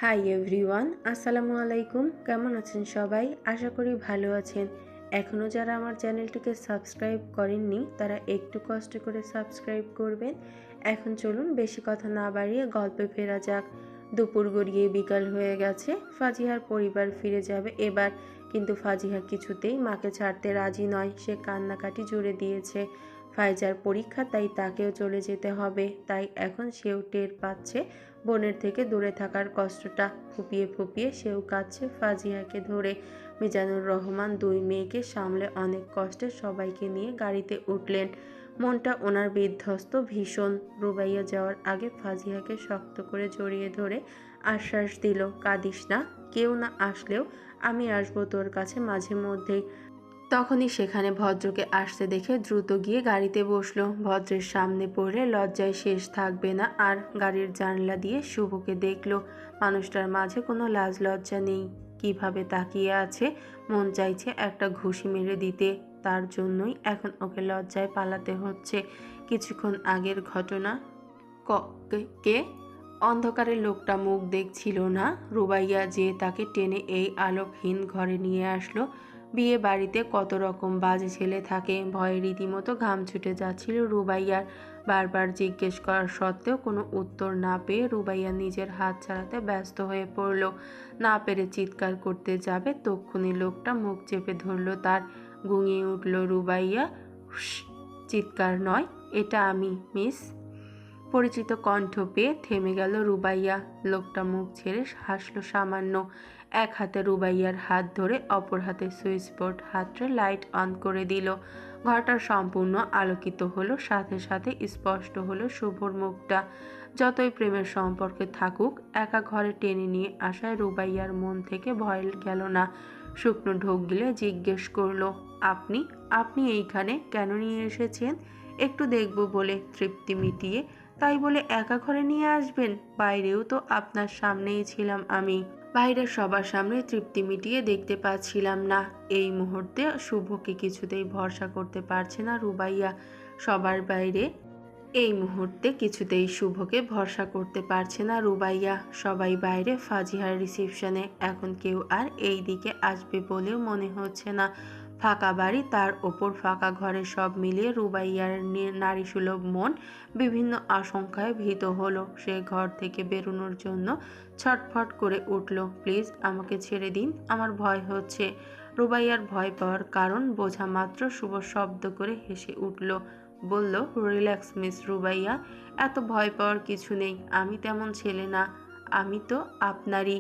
Hi everyone, আসসালামু আলাইকুম। কেমন আছেন সবাই? আশা করি ভালো আছেন। এখনও যারা আমার চ্যানেলটিকে সাবস্ক্রাইব করেননি তারা একটু কষ্ট করে সাবস্ক্রাইব করবেন। এখন চলুন বেশি কথা না বাড়িয়ে গল্পে ফেরা যাক। দুপুর গড়িয়ে বিকাল হয়ে গেছে। ফাজিহার পরিবার ফিরে যাবে এবার, কিন্তু ফাজিহা কিছুতেই মাকে ছাড়তে রাজি নয়। সে কান্নাকাটি জুড়ে দিয়েছে। ফাইজার পরীক্ষা, তাই তাকেও চলে যেতে হবে। তাই এখন সেও টের পাচ্ছে বোনের থেকে দূরে থাকার কষ্টটা। ফুপিয়ে ফুপিয়ে সেও কাঁদছে ফাজিয়াকে ধরে। মিজানুর রহমান দুই মেয়েকে সামলে অনেক কষ্টে সবাইকে নিয়ে গাড়িতে উঠলেন। মনটা ওনার বিধ্বস্ত ভীষণ। রুবাইয়া যাওয়ার আগে ফাজিয়াকে শক্ত করে জড়িয়ে ধরে আশ্বাস দিল, কাঁদিস না, কেউ না আসলেও আমি আসবো তোর কাছে মাঝে মধ্যেই। তখনই সেখানে ভদ্রকে আসতে দেখে দ্রুত গিয়ে গাড়িতে বসলো। ভদ্রের সামনে পড়লে লজ্জায় শেষ থাকবে না আর। গাড়ির জানলা দিয়ে শুভকে দেখলো। মানুষটার মাঝে কোনো লাজ লজ্জা নেই। কিভাবে তাকিয়ে আছে, মন চাইছে একটা ঘুষি মেরে দিতে। তার জন্যই এখন ওকে লজ্জায় পালাতে হচ্ছে। কিছুক্ষণ আগের ঘটনা। কে? অন্ধকারে লোকটা মুখ দেখছিল না। রুবাইয়া যে তাকে টেনে এই আলোকহীন ঘরে নিয়ে আসলো। বিয়ে বাড়িতে কত রকম বাজে ছেলে থাকে। ভয়ে রীতিমতো ঘাম ছুটে যাচ্ছিল রুবাইয়ার। বারবার জিজ্ঞেস করার সত্ত্বেও কোনো উত্তর না পেয়ে রুবাইয়া নিজের হাত ছাড়াতে ব্যস্ত হয়ে পড়ল। না পেরে চিৎকার করতে যাবে তক্ষুনি লোকটা মুখ চেপে ধরল তার। গুঙিয়ে উঠল রুবাইয়া, হুস। চিৎকার নয়, এটা আমি, মিস। পরিচিত কণ্ঠ পেয়ে থেমে গেল রুবাইয়া। লোকটা মুখ ছেড়ে হাসলো সামান্য। এক হাতে রুবাইয়ার হাত ধরে অপর হাতে সুইচ বোর্ড হাতড়ে লাইট অন করে দিল। ঘরটা সম্পূর্ণ আলোকিত হলো। সাথে সাথে স্পষ্ট হলো শুভর মুখটা। যতই প্রেমের সম্পর্কে থাকুক, একা ঘরে টেনে নিয়ে আসায় রুবাইয়ার মন থেকে ভয় গেল না। শুকনো ঢোক গিলে জিজ্ঞেস করলো, আপনি আপনি এইখানে কেন নিয়ে এসেছেন? একটু দেখব বলে, তৃপ্তি মিটিয়ে। তাই বলে একা ঘরে নিয়ে আসবেন? বাইরেও তো আপনার সামনেই ছিলাম আমি। বাইরের সবার সামনে তৃপ্তি মিটিয়ে দেখতে পাচ্ছিলাম না। এই মুহূর্তে শুভকে কিছুতেই ভরসা করতে পারছে না রুবাইয়া। সবার বাইরে এই মুহূর্তে কিছুতেই শুভকে ভরসা করতে পারছে না রুবাইয়া। সবাই বাইরে ফাজিহার রিসেপশনে। এখন কেউ আর এই দিকে আসবে বলেও মনে হচ্ছে না। ফাঁকা বাড়ি, তার ওপর ফাঁকা ঘরে, সব মিলিয়ে রুবাইয়ার নারীসুলভ মন বিভিন্ন আশঙ্কায় ভীত হলো। সে ঘর থেকে বেরোনোর জন্য ছটফট করে উঠল। প্লিজ আমাকে ছেড়ে দিন, আমার ভয় হচ্ছে। রুবাইয়ার ভয় পাওয়ার কারণ বোঝা মাত্র শুভ শব্দ করে হেসে উঠল। বলল, রিল্যাক্স মিস রুবাইয়া, এত ভয় পাওয়ার কিছু নেই। আমি তেমন ছেলে না। আমি তো আপনারই।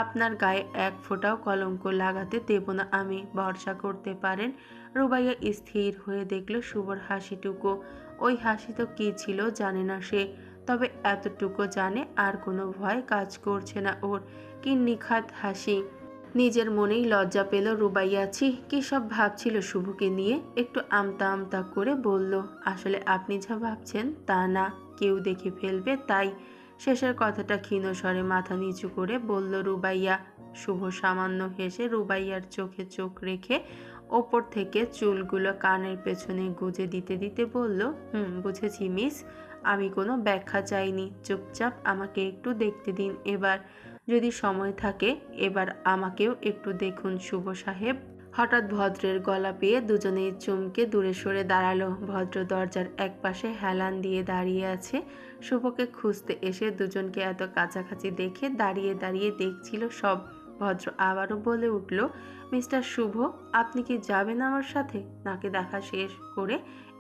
আপনার গায়ে এক ফোঁটাও কলঙ্ক লাগাতে দেব না আমি, ভরসা করতে পারেন। রুবাইয়া স্থির হয়ে দেখল শুভর হাসিটুকু। ওই হাসি তো কী ছিল জানে না সে, তবে এতটুকু জানে আর কোনো ভয় কাজ করছে না ওর। কি নিখাত হাসি। নিজের মনেই লজ্জা পেল রুবাইয়া। ছি, কী সব ভাবছিল শুভকে নিয়ে। একটু আমতা আমতা করে বলল, আসলে আপনি যা ভাবছেন তা না, কেউ দেখে ফেলবে তাই। শেষের কথাটা ক্ষীণ স্বরে মাথা নিচু করে বলল রুবাইয়া। শুভ সামান্য হেসে রুবাইয়ার চোখে চোখ রেখে ওপর থেকে চুলগুলো কানের পেছনে গুজে দিতে দিতে বলল, বুঝেছি মিস, আমি কোনো ব্যাখ্যা চাইনি। চুপচাপ আমাকে একটু দেখতে দিন এবার, যদি সময় থাকে। এবার আমাকেও একটু দেখুন শুভ সাহেব। হঠাৎ ভদ্রের গলা পেয়ে দুজনেই চমকে দূরে সরে দাঁড়ালো। ভদ্র দরজার একপাশে হেলান দিয়ে দাঁড়িয়ে আছে। শুভকে খুঁজতে এসে দুজনকে এত কাছাকাছি দেখে দাঁড়িয়ে দাঁড়িয়ে দেখছিল সব। ভদ্র আবারও বলে উঠল, মিস্টার শুভ, আপনি কি যাবেন আমার সাথে? নাকি দেখা শেষ করে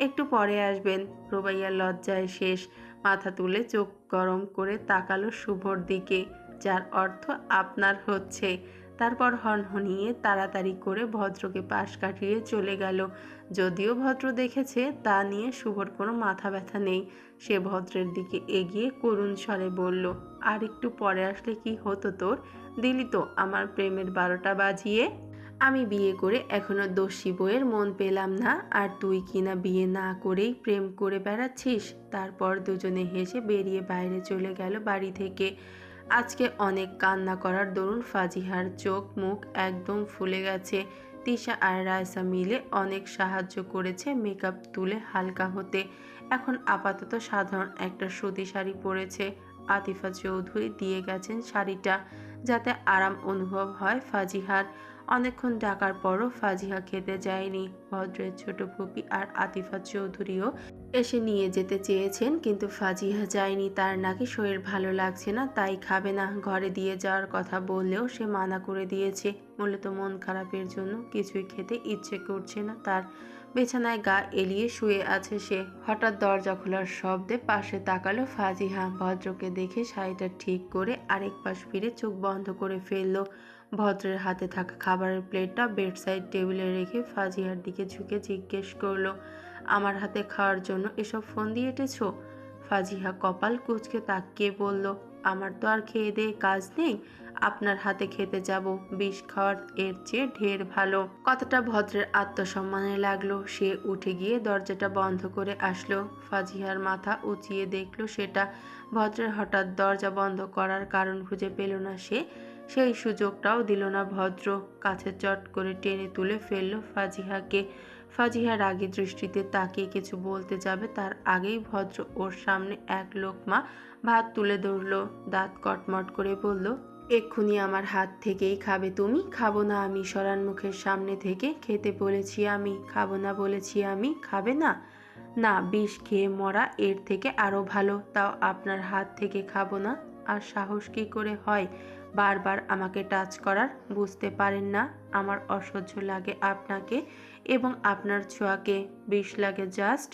একটু পরে আসবেন? রুবাইয়ার লজ্জায় শেষ। মাথা তুলে চোখ গরম করে তাকালো শুভর দিকে, যার অর্থ আপনার হচ্ছে। তারপর হনহনিয়ে তাড়াতাড়ি করে ভদ্রকে পাশ কাটিয়ে চলে গেল। যদিও ভদ্র দেখেছে তা নিয়ে শুভর কোনো মাথা ব্যথা নেই। সে ভদ্রের দিকে এগিয়ে করুণ স্বরে বলল, আর একটু পরে আসলে কি হতো তোর? দিলি তো আমার প্রেমের 12টা বাজিয়ে। আমি বিয়ে করে এখনো দস্যি বইয়ের মন পেলাম না, আর তুই কিনা বিয়ে না করেই প্রেম করে বেড়াচ্ছিস। তারপর দুজনে হেসে বেরিয়ে বাইরে চলে গেল বাড়ি থেকে। আজকে অনেক কান্না করার দরুন ফাজিহার চোখ মুখ একদম ফুলে গেছে। তিশা আর রায়সা মিলে অনেক সাহায্য করেছে মেকআপ তুলে হালকা হতে। এখন আপাতত সাধারণ একটা সুতি শাড়ি পরেছে। আতিফা চৌধুরী দিয়ে গেছেন শাড়িটা, যাতে আরাম অনুভব হয় ফাজিহার। অনেকক্ষণ ডাকার পরও ফাজিহা খেতে যায়নি। ভদ্রের ছোট ফুপি আর আতিফা চৌধুরীও এসে নিয়ে যেতে চেয়েছেন, কিন্তু ফাজিহা যায়নি। তার নাকি শরীর ভালো লাগছে না, তাই খাবে না। ঘরে দিয়ে যাওয়ার কথা বললেও সে মানা করে দিয়েছে। মূলত মন খারাপের জন্য কিছুই খেতে ইচ্ছে করছে না তার। বিছানায় গা এলিয়ে শুয়ে আছে সে। হঠাৎ দরজা খোলার শব্দে পাশে তাকালো ফাজিহা। ভদ্রকে দেখে শাড়িটা ঠিক করে আরেক পাশ ফিরে চোখ বন্ধ করে ফেললো। ভদ্রের হাতে থাকা খাবারের প্লেটটা বেডসাইড টেবিলে রেখে ফাজিহার দিকে ঝুঁকে জিজ্ঞেস করলো, আমার হাতে খাওয়ার জন্য এসব ফোন দিয়ে এঁটেছ? ফাজিহা কপাল কুঁচকে তাকিয়ে বলল, আমার তো আর খেয়ে দিয়ে কাজ নেই, আপনার হাতে খেতে যাব, বিষ খাওয়ার এর চেয়ে ঢের ভালো। কথাটা ভদ্রের আত্মসম্মানে লাগলো। সে উঠে গিয়ে দরজাটা বন্ধ করে আসলো। ফাজিহার মাথা উঁচিয়ে দেখলো সেটা। ভদ্রের হঠাৎ দরজা বন্ধ করার কারণ খুঁজে পেল না সে। সেই সুযোগটাও দিল না ভদ্র। কাছে চট করে টেনে তুলে ফেললো ফাজিহাকে। ফাজিহা রাগী দৃষ্টিতে তাকিয়ে কিছু বলতে যাবে, তার আগেই ভদ্র ওর সামনে এক লোকমা ভাত তুলে ধরল। দাঁত কটমট করে বলল, এক্ষুনি আমার হাত থেকেই খাবে তুমি? খাবো না আমি, সরান মুখের সামনে থেকে। খেতে বলেছি আমি, খাবো না বলেছি আমি, খাবে না? না, বিষ খেয়ে মরা এর থেকে আরো ভালো, তাও আপনার হাত থেকে খাবো না। আর সাহস কি করে হয় বারবার আমাকে টাচ করার? বুঝতে পারেন না আমার অসহ্য লাগে আপনাকে এবং আপনার ছোঁয়াকে? বিষ লাগে জাস্ট।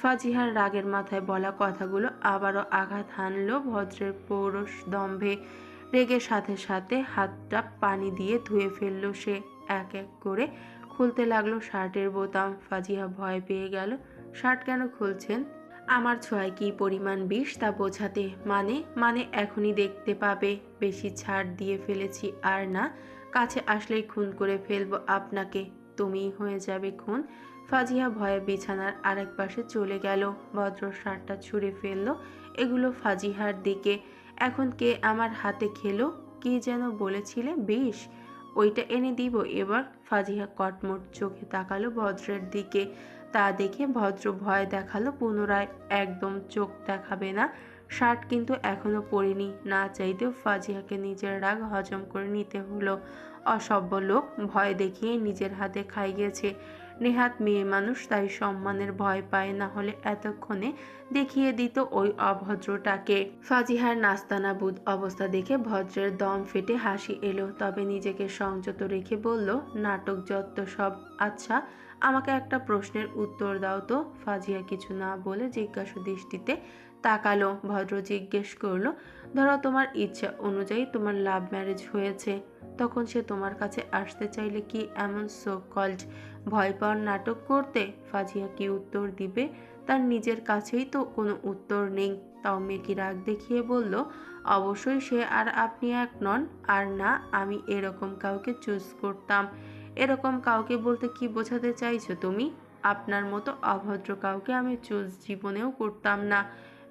ফাজিহার রাগের মাথায় বলা কথাগুলো আবারও আঘাত হানল ভদ্রের পৌরুষ দম্ভে। রেগে সাথে সাথে হাতটা পানি দিয়ে ধুয়ে ফেলল সে। এক এক করে খুলতে লাগলো শার্টের বোতাম। ফাজিহা ভয় পেয়ে গেল। শার্ট কেন খুলছেন? আমার ছোঁয়ায় কি পরিমাণ বিষ তা বোঝাতে। মানে এখনই দেখতে পাবে। বেশি ছাড় দিয়ে ফেলেছি আর না, কাছে আসলেই খুন করে ফেলবো আপনাকে। তুমিই হয়ে যাবে খুন। ফাজিহা ভয়ে বিছানার আরেক পাশে চলে গেল। ভদ্র শার্টটা ছুঁড়ে ফেললো। এগুলো ফাজিহার দিকে। এখন কে আমার হাতে খেলো? কি যেন বলেছিলে? বিষ? ওইটা এনে দিব এবার? ফাজিহা কটমট চোখে তাকালো ভদ্রের দিকে। তা দেখে ভদ্র ভয় দেখালো পুনরায়। একদম চোখ দেখাবে না। শার্ট কিন্তু এখনো পরিনি। না চাইতেও ফাজিহাকে নিজের রাগ হজম করে নিতে হলো। অসভ্য লোক, ভয় দেখিয়ে নিজের হাতে খাইয়েছে। নেহাত মেয়ে মানুষ, তাই সম্মানের ভয় পায়, না হলে এতক্ষণে দেখিয়ে দিত ওই অভদ্রটাকে। ফাজিহার নাস্তানাবুদ অবস্থা দেখে ভদ্রের দম ফেটে হাসি এলো, তবে নিজেকে সংযত রেখে বলল, নাটক যত সব। আচ্ছা, আমাকে একটা প্রশ্নের উত্তর দাও তো। ফাজিয়া কিছু না বলে জিজ্ঞাসা দৃষ্টিতে তাকালো। ভদ্র জিজ্ঞেস করলো, ধরো তোমার ইচ্ছা অনুযায়ী তোমার লাভ ম্যারেজ হয়েছে, তখন সে তোমার কাছে আসতে চাইলে কি এমন সো কল্ড ভয় পাওয়ার নাটক করতে? ফাজিয়া কি উত্তর দিবে? তার নিজের কাছেই তো কোনো উত্তর নেই। তাও মেকি রাগ দেখিয়ে বলল, অবশ্যই সে আর আপনি এক নন। আর না, আমি এরকম কাউকে চুজ করতাম। এরকম কাউকে বলতে কি বোঝাতে চাইছো তুমি? আপনার মতো অভদ্র কাউকে আমি চুজ জীবনেও করতাম না।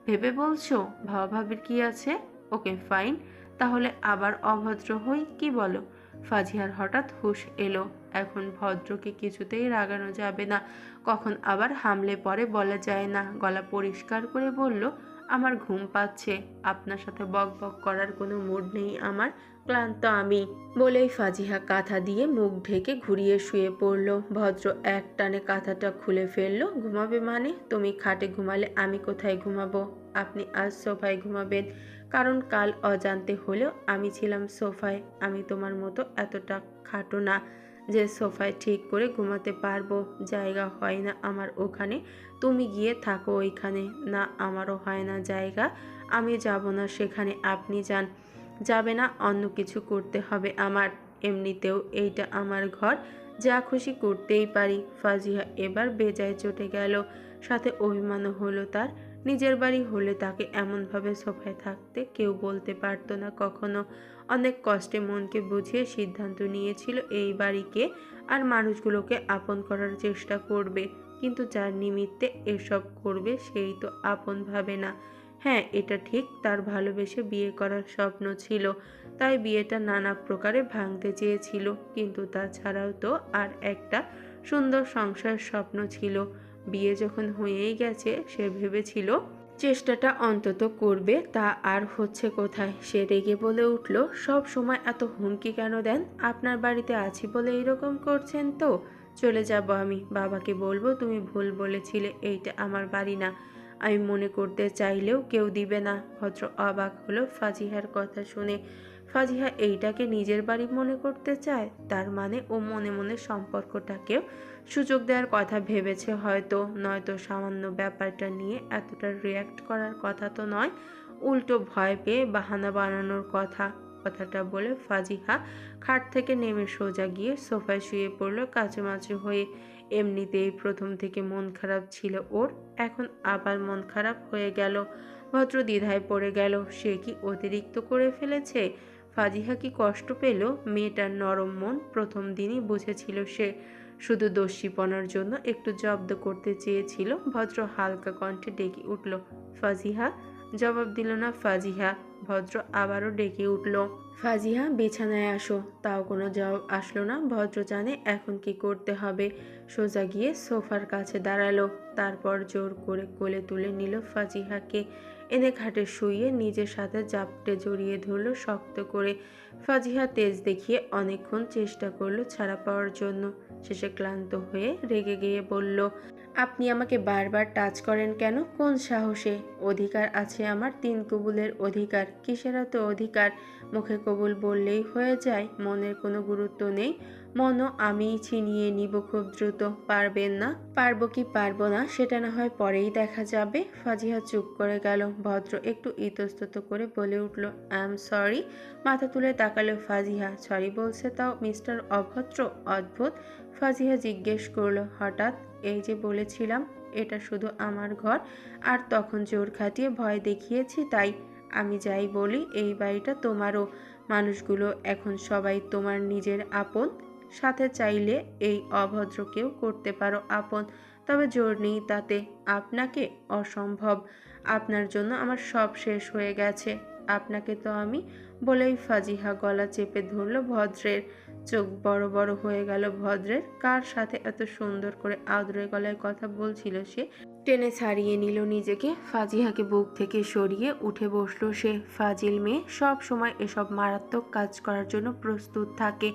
ভেবে বলছো? ভাবাভাবির কি আছে? ওকে ফাইন, তাহলে আবার অভদ্র হই, কি বলো? ফাজিহার হঠাৎ হুঁশ এলো। এখন ভদ্রকে কিছুতেই রাগানো যাবে না, কখন আবার হামলে পড়ে বলা যায় না। গলা পরিষ্কার করে বলল, আমার ঘুম পাচ্ছে, আপনার সাথে বক বক করার কোনো মুড নেই আমার, ক্লান্ত আমি। বলেই ফাজিহা কাঁথা দিয়ে মুখ ঢেকে ঘুরিয়ে শুয়ে পড়ল। ভদ্র এক টানে কাঁথাটা খুলে ফেলল। ঘুমাবে মানে? তুমি খাটে ঘুমালে আমি কোথায় ঘুমাবো? আপনি আজ সোফায় ঘুমাবেন, কারণ কাল অজান্তে হলেও আমি ছিলাম সোফায়। আমি তোমার মতো এতটা খাটো না যে সোফায় ঠিক করে ঘুমাতে পারবো। জায়গা হয় না আমার ওখানে, তুমি গিয়ে থাকো ওইখানে। না, আমারও হয় না জায়গা, আমি যাব না সেখানে, আপনি যান। যাবে না? অন্য কিছু করতে হবে আমার। এমনিতেও এইটা আমার ঘর, যা খুশি করতেই পারি। ফাজিহা এবার বেজায় চটে গেল, সাথে অভিমানও হলো তার। নিজের বাড়ি হলে তাকে এমনভাবে সোফায় থাকতে কেউ বলতে পারতো না কখনো। অনেক কষ্টে মনকে বুঝিয়ে সিদ্ধান্ত নিয়েছিল এই বাড়িকে আর মানুষগুলোকে আপন করার চেষ্টা করবে, কিন্তু যার নিমিত্তে এসব করবে সেই তো আপন ভাবে না। হ্যাঁ, এটা ঠিক, তার ভালোবেসে বিয়ে করার স্বপ্ন ছিল, তাই বিয়েটা নানা প্রকারে ভাঙতে চেয়েছিল, কিন্তু তাছাড়াও তো আর একটা সুন্দর সংসার স্বপ্ন ছিল। বিয়ে যখন হয়েই গেছে, সে ভেবেছিল চেষ্টাটা অন্তত করবে, তা আর হচ্ছে কোথায়। সে রেগে বলে উঠল, সব সময় এত হুমকি কেন দেন? আপনার বাড়িতে আছি বলে এরকম করছেন তো? চলে যাব আমি, বাবাকে বলবো তুমি ভুল বলেছিলে, এইটা আমার বাড়ি না। আমি মনে করতে চাইলেও কেউ দিবে না। ভদ্র অবাক হলো ফাজিহার কথা শুনে। ফাজিহা এইটাকে নিজের বাড়ি মনে করতে চায়? তার মানে ও মনে মনে সম্পর্কটাকেও সুযোগ দেওয়ার কথা ভেবেছে হয়তো, নয়তো সামান্য ব্যাপারটা নিয়ে এতটা রিয়্যাক্ট করার কথা তো নয়, উল্টো ভয় পেয়ে বাহানা বানানোর কথা। কথাটা বলে ফাজিহা খাট থেকে নেমে সোজা গিয়ে সোফায় শুয়ে পড়ল কাচুমাচু হয়ে। এমনিতেই প্রথম থেকে মন খারাপ ছিল ওর, এখন আবার মন খারাপ হয়ে গেল। ভদ্র দ্বিধায় পড়ে গেল, সে কি অতিরিক্ত করে ফেলেছে? ফাজিহা কি কষ্ট পেল? মেয়েটার নরম মন প্রথম দিনই বুঝেছিল সে, শুধু দস্যিপনার জন্য একটু জব্দ করতে চেয়েছিল। ভদ্র হালকা কণ্ঠে ডেকে উঠল, ফাজিহা। জবাব দিল না ফাজিহা। ভদ্র আবারও ডেকে উঠল, ফাজিহা বিছানায় আসো। তাও কোনো জবাব আসলো না। ভদ্র জানে এখন কি করতে হবে। সোজা গিয়ে সোফার কাছে দাঁড়ালো, তারপর জোর করে কোলে তুলে নিল ফাজিহাকে, এনে খাটে শুইয়ে নিজের সাথে জাপটে জড়িয়ে ধরল শক্ত করে। ফাজিহা তেজ দেখিয়ে অনেকক্ষণ চেষ্টা করলো ছাড়া পাওয়ার জন্য। শেষে ক্লান্ত হয়ে রেগে গিয়ে বলল, আপনি আমাকে বারবার টাচ করেন কেন? কোন সাহসে? অধিকার আছে আমার, 3 কবুলের অধিকার। কিসের এত অধিকার? মুখে কবুল বললেই হয়ে যায়? মনের কোনো গুরুত্ব নেই? মনও আমিই ছিনিয়ে নিব খুব দ্রুত। পারবেন না? পারবো কি পারবো না সেটা না হয় পরেই দেখা যাবে। ফাজিহা চুপ করে গেল। ভদ্র একটু ইতস্তত করে বলে উঠল, আই এম সরি। মাথা তুলে তাকালো ফাজিহা। সরি বলছে তাও মিস্টার অভদ্র? অদ্ভুত। ফাজিহা জিজ্ঞেস করলো, হঠাৎ? এই যে বলেছিলাম এটা শুধু আমার ঘর, আর তখন জোর খাটিয়ে ভয় দেখিয়েছি তাই। আমি যাই বলি এই বাড়িটা তোমারও। মানুষগুলো এখন সবাই তোমার নিজের আপন। সাথে চাইলে এই অভদ্রকেও করতে পারো আপন, তবে জোর নেই তাতে। আপনাকে? অসম্ভব। আপনার জন্য আমার সব শেষ হয়ে গেছে। আপনাকে তো আমি। বলেই ফাজিহা গলা চেপে ধরল ভদ্রের। চোখ বড় বড় হয়ে গেল ভদ্রের। কার সাথে এত সুন্দর করে আদরে গলায় কথা বলছিল সে? টেনে ছাড়িয়ে নিল নিজেকে। ফাজিহাকে বুক থেকে সরিয়ে উঠে বসলো সে। ফাজিল মেয়ে সব সময় এসব মারাত্মক কাজ করার জন্য প্রস্তুত থাকে।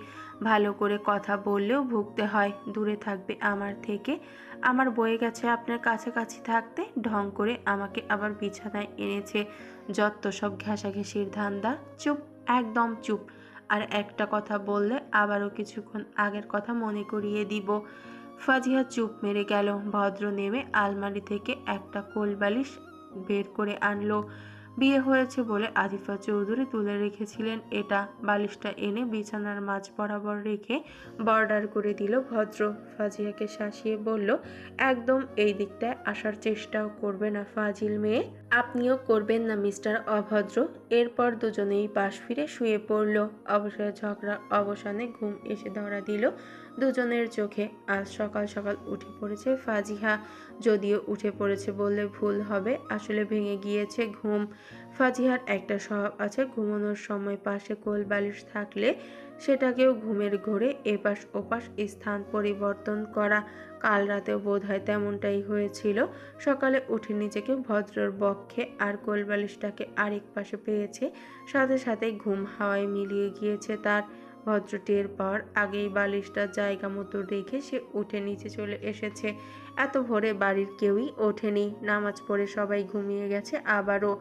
ভালো করে কথা বললেও ভুগতে হয়। দূরে থাকবে আমার থেকে। আমার বয়ে গেছে আপনার কাছাকাছি থাকতে। ঢং করে আমাকে আবার বিছানায় এনেছে। যত সব ঘেঁষাঘেঁষির ধান্দা। চুপ, একদম চুপ। আর একটা কথা বললে আবারও কিছুক্ষণ আগের কথা মনে করিয়ে দিব। ফাজিহা চুপ মেরে গেল। ভদ্র নেমে আলমারি থেকে একটা কোলবালিশ বের করে আনলো। বিয়ে হয়েছে বলে আদিফা চৌধুরী তুলে রেখেছিলেন এটা। বালিশটা এনে বিছানার মাঝ বরাবর রেখে বর্ডার করে দিল ভদ্র। ফাজিহাকে শাসিয়ে বলল, একদম এই দিকটায় আসার চেষ্টাও করবে না ফাজিল মেয়ে। আপনিও করবেন না মিস্টার অভদ্র। এরপর দুজনেই পাশ ফিরে শুয়ে পড়ল। অবসরে ঝগড়া অবসানে ঘুম এসে ধরা দিল দুজনের চোখে। আজ সকাল সকাল উঠে পড়েছে ফাজিহা। যদিও উঠে পড়েছে বললে ভুল হবে, আসলে ভেঙে গিয়েছে ঘুম। ফাজিহার একটা স্বভাব আছে, ঘুমানোর সময় পাশে কোল বালিশ থাকলে সেটাকেও ঘুমের ঘোরে এপাশ ওপাশ স্থান পরিবর্তন করা। কাল রাতেও বোধহয় তেমনটাই হয়েছিল। সকালে উঠে নিজেকে ভদ্রর বক্ষে আর কোল বালিশটাকে আরেক পাশে পেয়েছে। সাথে সাথে ঘুম হাওয়ায় মিলিয়ে গিয়েছে তার। ভদ্র টের পাওয়ার আগেই বালিশটা জায়গা মতো রেখে সে উঠে নিচে চলে এসেছে। এত ভোরে বাড়ির কেউই ওঠেনি। নামাজ পড়ে সবাই ঘুমিয়ে গেছে আবারও।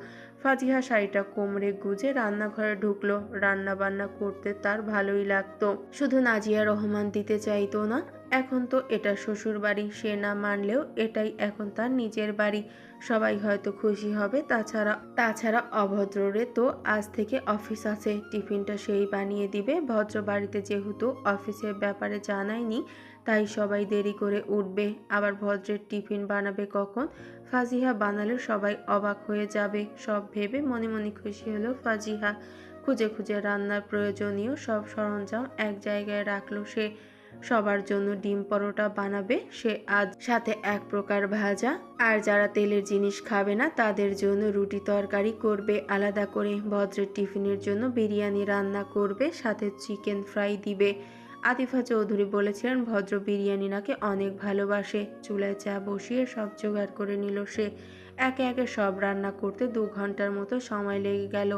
ফাজিহা শাড়িটা কোমরে গুজে রান্নাঘরে ঢুকলো। রান্না বান্না করতে তার ভালোই লাগতো, শুধু নাজিয়া রহমান দিতে চাইতো না। এখন তো এটা শ্বশুর বাড়ি, সে না মানলেও এটাই এখন তার নিজের বাড়ি। সবাই হয়তো খুশি হবে। তাছাড়া অভদ্ররে তো আজ থেকে অফিস আছে, টিফিনটা সেই বানিয়ে দিবে। ভদ্র বাড়িতে যেহেতু অফিসের ব্যাপারে জানায়নি, তাই সবাই দেরি করে উঠবে। আবার ভদ্রের টিফিন বানাবে কখন? ফাজিহা বানালে সবাই অবাক হয়ে যাবে। সব ভেবে মনে মনে খুশি হলো ফাজিহা। খুঁজে খুঁজে রান্নার প্রয়োজনীয় সব সরঞ্জাম এক জায়গায় রাখলো সে। সবার জন্য ডিম পরোটা বানাবে সে আজ, সাথে এক প্রকার ভাজা। আর যারা তেলের জিনিস খাবে না তাদের জন্য রুটি তরকারি করবে আলাদা করে। ভদ্রের টিফিনের জন্য বিরিয়ানি রান্না করবে, সাথে চিকেন ফ্রাই দিবে। আতিফা চৌধুরী বলেছিলেন ভদ্র বিরিয়ানি নাকি অনেক ভালোবাসে। চুলায় চা বসিয়ে সব জোগাড় করে নিল সে। একে একে সব রান্না করতে 2 ঘন্টার মতো সময় লেগে গেল।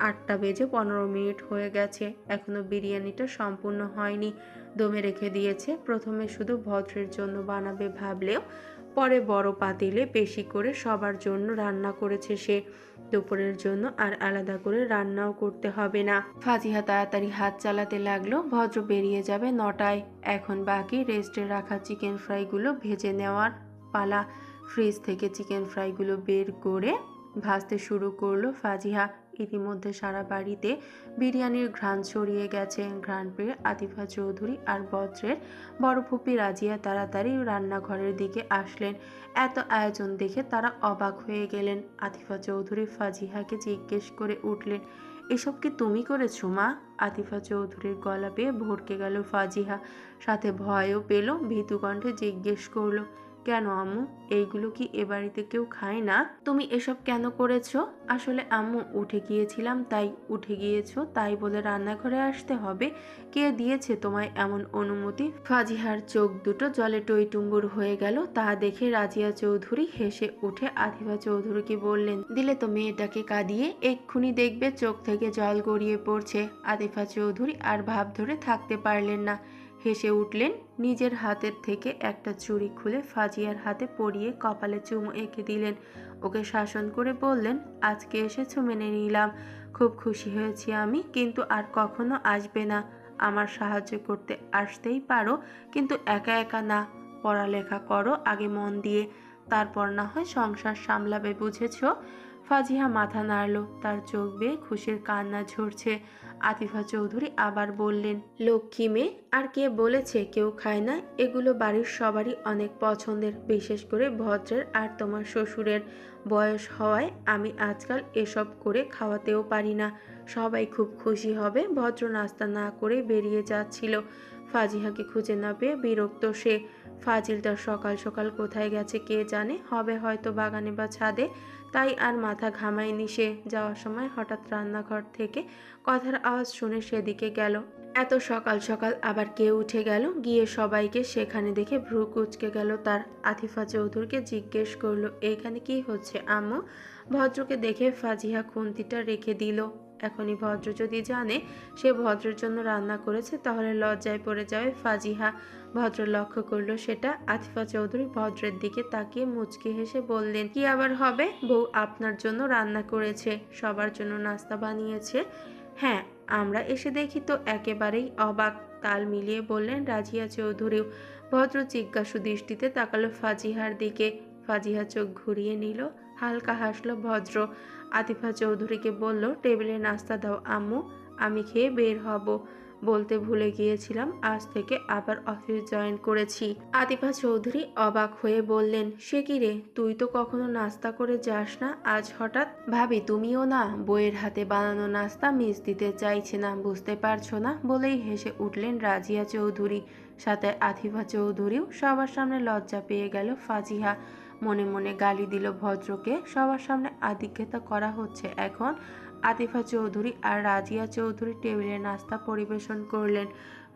8টা বেজে 15 মিনিট হয়ে গেছে, এখনো বিরিয়ানিটা সম্পূর্ণ হয়নি। দমে রেখে দিয়েছে। প্রথমে শুধু ভদ্রের জন্য বানাবে ভাবলেও পরে বড় পাতিলে বেশি করে সবার জন্য রান্না করেছে সে। দুপুরের জন্য আর আলাদা করে রান্নাও করতে হবে না। ফাজিহা তাড়াতাড়ি হাত চালাতে লাগলো। ভদ্র বেরিয়ে যাবে 9টায়। এখন বাকি রেস্টে রাখা চিকেন ফ্রাইগুলো ভেজে নেওয়ার পালা। ফ্রিজ থেকে চিকেন ফ্রাইগুলো বের করে ভাজতে শুরু করলো ফাজিহা। ইতিমধ্যে সারা বাড়িতে বিরিয়ানির ঘ্রাণ ছড়িয়ে গেছে। ঘ্রাণ পেয়ে আতিফা চৌধুরী আর বজ্রের বড় ফুপি রাজিয়া তাড়াতাড়ি রান্নাঘরের দিকে আসলেন। এত আয়োজন দেখে তারা অবাক হয়ে গেলেন। আতিফা চৌধুরী ফাজিহাকে জিজ্ঞেস করে উঠলেন, এসব কি তুমি করেছো মা? আতিফা চৌধুরীর গলা পেয়ে ভড়কে গেল ফাজিহা, সাথে ভয়ও পেল। ভীতু কণ্ঠে জিজ্ঞেস করলো, কেন আম্মু, এইগুলো কি এ বাড়িতে কেউ খায় না? তুমি এসব কেন করেছো? আসলে আম্মু উঠে গিয়েছিলাম তাই। উঠে গিয়েছো তাই বলে রান্নাঘরে আসতে হবে? কে দিয়েছে তোমায় এমন অনুমতি? ফাজিহার চোখ দুটো জলে টইটুম্বুর হয়ে গেল। তা দেখে রাজিয়া চৌধুরী হেসে উঠে আতিফা চৌধুরীকে বললেন, দিলে তো মেয়েটাকে কাঁদিয়ে, এক্ষুনি দেখবে চোখ থেকে জল গড়িয়ে পড়ছে। আতিফা চৌধুরী আর ভাব ধরে থাকতে পারলেন না, হেসে উঠলেন। নিজের হাতের থেকে একটা চুড়ি খুলে ফাজিয়ার হাতে পরিয়ে কপালে চুমু এঁকে দিলেন। ওকে শাসন করে বললেন, আজকে এসেছো মেনে নিলাম, খুব খুশি হয়েছি আমি, কিন্তু আর কখনো আসবে না। আমার সাহায্য করতে আসতেই পারো, কিন্তু একা একা না। পড়ালেখা করো আগে মন দিয়ে, তারপর না হয় সংসার সামলাবে, বুঝেছো? ফাজিহা মাথা নাড়ল, তার চোখ বেয়ে খুশির কান্না ঝরছে। আতিফা চৌধুরী আবার বললেন, লক্ষ্মী মেয়ে, আর কে বলেছে কেউ খায় না? এগুলো বাড়ির সবারই অনেক পছন্দের, বিশেষ করে ভদ্রের আর তোমার শ্বশুরের। বয়স হওয়ায় আমি আজকাল এসব করে খাওয়াতেও পারি না। সবাই খুব খুশি হবে। ভদ্র নাস্তা না করে বেরিয়ে যাচ্ছিল। ফাজিহাকে খুঁজে না পেয়ে বিরক্ত সে। ফাজিলটা সকাল সকাল কোথায় গেছে কে জানে, হবে হয়তো বাগানে বা ছাদে। তাই আর মাথা ঘামায়নি সে। যাওয়ার সময় হঠাৎ রান্নাঘর থেকে কথার আওয়াজ শুনে সেদিকে গেল। এত সকাল সকাল আবার কে উঠে গেল? গিয়ে সবাইকে সেখানে দেখে ভ্রু কুঁচকে গেল তার। আতিফা চৌধুরীকে জিজ্ঞেস করলো, এখানে কি হচ্ছে আম্মু? ভদ্রকে দেখে ফাজিহা খুন্তিটা রেখে দিল। এখনই ভদ্র যদি জানে সে ভদ্রের জন্য রান্না করেছে তাহলে লজ্জায় পড়ে যাবে ফাজিহা। ভদ্র লক্ষ্য করলো সেটা। আতিফা চৌধুরী ভদ্রের দিকে তাকিয়ে মুচকি হেসে বললেন, কি আবার হবে? বউ আপনার জন্য রান্না করেছে, সবার জন্য নাস্তা বানিয়েছে। হ্যাঁ, আমরা এসে দেখি তো একেবারেই অবাক, তাল মিলিয়ে বললেন রাজিয়া চৌধুরীও। ভদ্র জিজ্ঞাসু দৃষ্টিতে তাকালো ফাজিহার দিকে। ফাজিহা চোখ ঘুরিয়ে নিল, হালকা হাসলো ভদ্র। আতিফা চৌধুরীকে বলল, টেবিলে নাস্তা দাও আম্মু, আমি খেয়ে বের হব। বলতে ভুলে গিয়েছিলাম, আজ থেকে আবার অফিস জয়েন করেছি। আতিফা চৌধুরী অবাক হয়ে বললেন, সে কি রে, তুই তো কখনো নাস্তা করে যাস না, আজ হঠাৎ? ভাবি তুমিও না, বইয়ের হাতে বানানো নাস্তা মিস দিতে চাইছে না, বুঝতে পারছো না? বলেই হেসে উঠলেন রাজিয়া চৌধুরী। সাথে আতিফা চৌধুরীও। সবার সামনে লজ্জা পেয়ে গেল ফাজিহা। মনে মনে গালি দিল ভদ্রকে। সবার সামনে আদিক্ষেতা করা হচ্ছে এখন। আতিফা চৌধুরী আর রাজিয়া চৌধুরী টেবিলে নাস্তা পরিবেশন করলেন।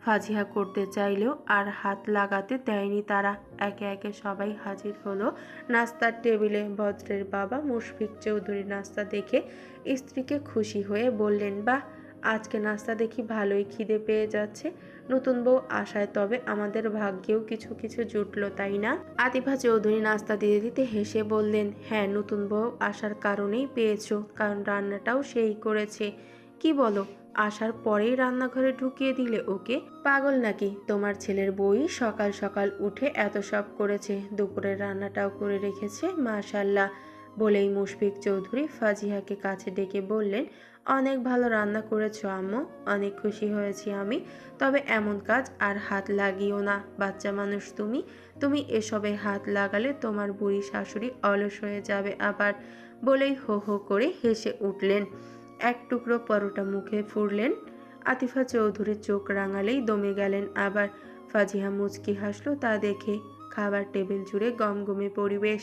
ফাজিহা করতে চাইলেও আর হাত লাগাতে দেয়নি তারা। একে একে সবাই হাজির হলো নাস্তার টেবিলে। ভদ্রের বাবা মুশফিক চৌধুরী নাস্তা দেখে স্ত্রীকে খুশি হয়ে বললেন, বাহ, আজকে নাস্তা দেখি ভালোই খিদে পেয়ে যাচ্ছে। নতুন বউ আসায় তবে আমাদের ভাগ্যেও কিছু কিছু জুটলো, তাই না? আতিফা চৌধুরী নাস্তা দিতে দিতে হেসে বললেন, হ্যাঁ, নতুন বউ আসার কারণেই পেয়েছো, কারণ রান্নাটাও সেই করেছে। কি বলো, আসার পরেই রান্নাঘরে ঢুকিয়ে দিলে ওকে? পাগল নাকি? তোমার ছেলের বউই সকাল সকাল উঠে এত সব করেছে, দুপুরের রান্নাটাও করে রেখেছে, মাশাল্লাহ। বলেই মুশফিক চৌধুরী ফাজিহাকে কাছে ডেকে বললেন, অনেক ভালো রান্না করেছো আম্মু, অনেক খুশি হয়েছি আমি। তবে এমন কাজ আর হাত লাগিও না, বাচ্চা মানুষ তুমি। তুমি এসবে হাত লাগালে তোমার বুড়ি শাশুড়ি অলস হয়ে যাবে আবার। বলেই হো হো করে হেসে উঠলেন। এক টুকরো পরোটা মুখে ফুরলেন। আতিফা চৌধুরীর চোখ রাঙালেই দমে গেলেন আবার। ফাজিহা মুচকি হাসলো তা দেখে। খাবার টেবিল জুড়ে গমগমে পরিবেশ।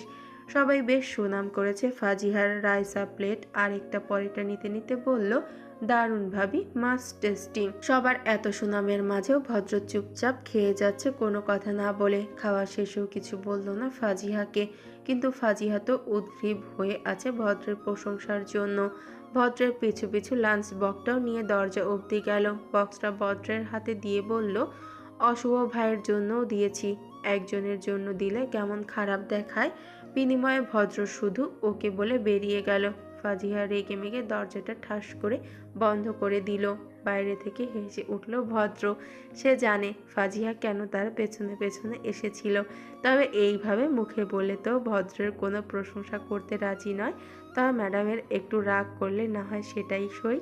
সবাই বেশ সুনাম করেছে ফাজিহার। রাইসা প্লেট আর একটা পরোটা নিতে নিতে বলল, দারুণ ভাবি, মাস্ট টেস্টিং। সবার এত সুনামের মাঝেও ভদ্র চুপচাপ খেয়ে যাচ্ছে, কোনো কথা না বলে। খাওয়া শেষেও কিছু বলল না ফাজিহাকে, কিন্তু ফাজিহা তো উদ্গ্রীব হয়ে আছে ভদ্রের প্রশংসার জন্য। ভদ্রের পিছু পিছু লাঞ্চ বক্সটাও নিয়ে দরজা অবধি গেল। বক্সটা ভদ্রের হাতে দিয়ে বলল, অশুভ ভাইয়ের জন্যও দিয়েছি, একজনের জন্য দিলে কেমন খারাপ দেখায়। বিনিময়ে ভদ্র শুধু ওকে বলে বেরিয়ে গেল। ফাজিহা রেগে মেগে দরজাটা ঠাস করে বন্ধ করে দিল। বাইরে থেকে হেসে উঠল ভদ্র। সে জানে ফাজিহা কেন তার পেছনে পেছনে এসেছিল, তবে এইভাবে মুখে বলে তো ভদ্রের কোনো প্রশংসা করতে রাজি নয়। তবে ম্যাডামের একটু রাগ করলে না হয় সেটাই সই।